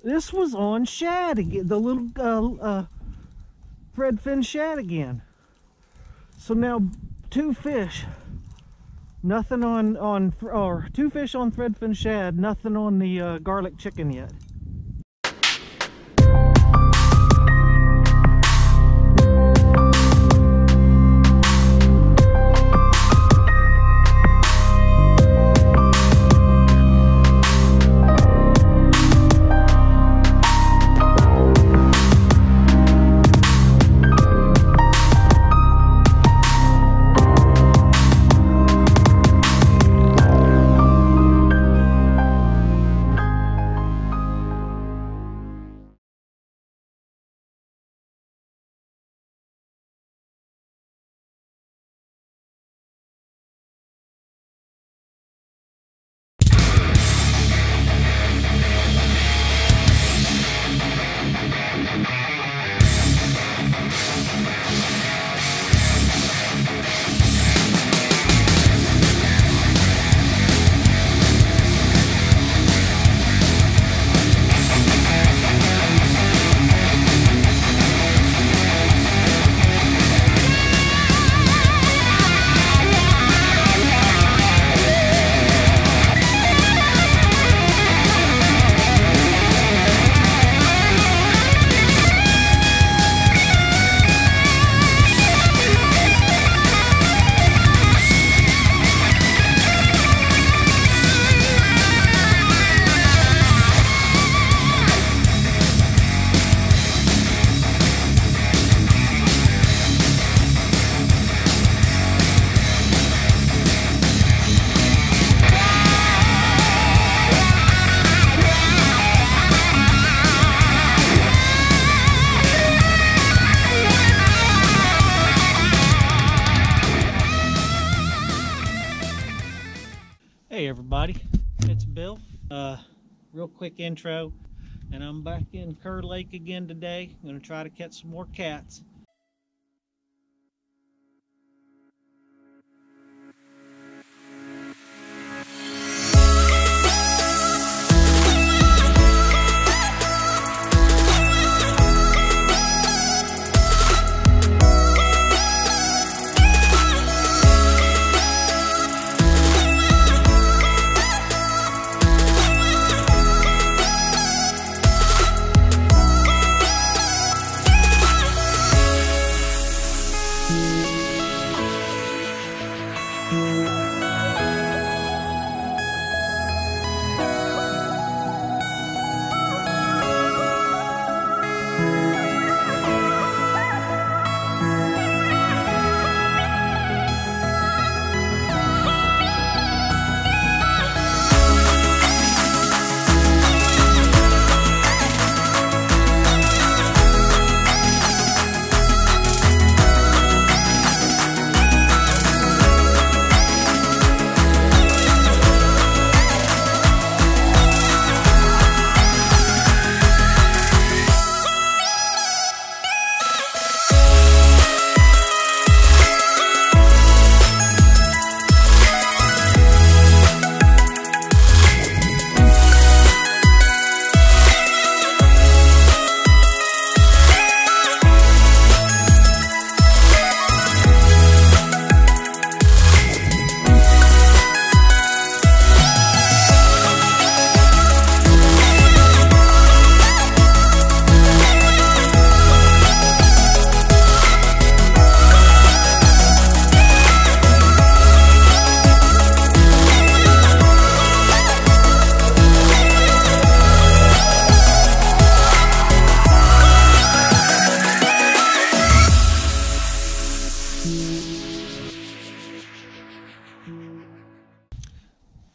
This was on shad again, the little threadfin shad again. So now 2 fish, nothing or 2 fish on threadfin shad, nothing on the garlic chicken yet. Hey everybody, it's Bill. Real quick intro, and I'm back in Kerr Lake again today. I'm going to try to catch some more cats.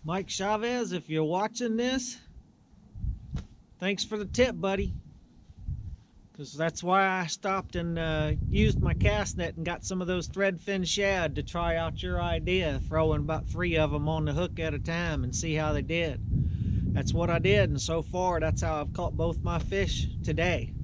Mike Chavez, if you're watching this, thanks for the tip, buddy. Because that's why I stopped and used my cast net and got some of those threadfin shad to try out your idea, throwing about 3 of them on the hook at a time and see how they did. That's what I did, and so far that's how I've caught both my fish today.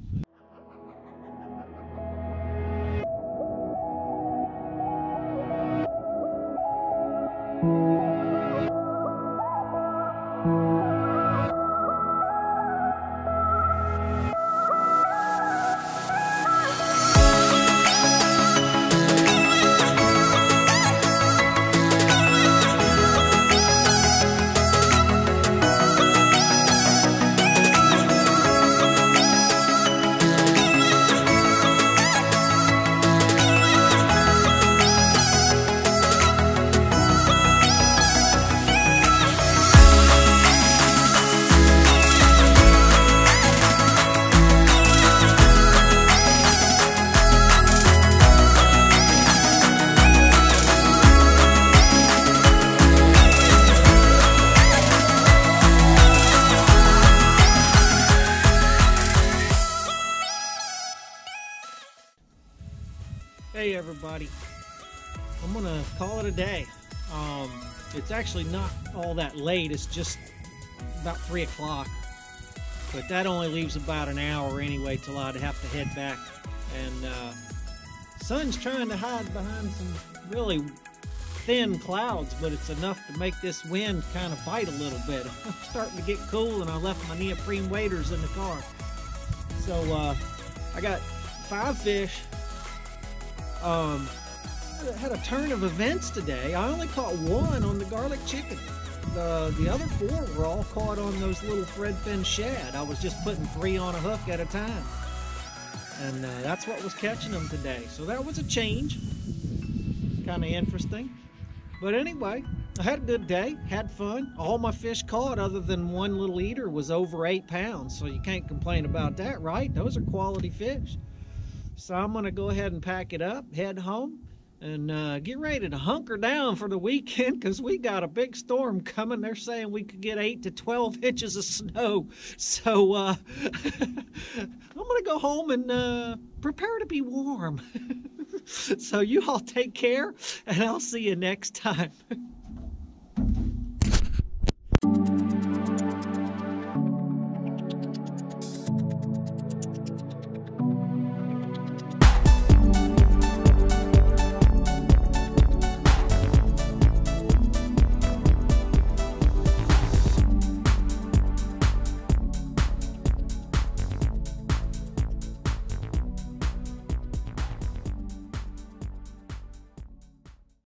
day, everybody. I'm gonna call it a day. It's actually not all that late. It's just about 3 o'clock. But that only leaves about an hour anyway till I'd have to head back. And sun's trying to hide behind some really thin clouds, but it's enough to make this wind kind of bite a little bit. I'm starting to get cool, and I left my neoprene waders in the car. So I got 5 fish. I had a turn of events today. I only caught 1 on the garlic chicken. The other 4 were all caught on those little threadfin shad. I was just putting 3 on a hook at a time. And that's what was catching them today. So that was a change. Kind of interesting. But anyway, I had a good day, had fun. All my fish caught other than 1 little eater was over 8 pounds. So you can't complain about that, right? Those are quality fish. So I'm going to go ahead and pack it up, head home, and get ready to hunker down for the weekend because we got a big storm coming. They're saying we could get 8 to 12 inches of snow. So I'm going to go home and prepare to be warm. So you all take care, and I'll see you next time.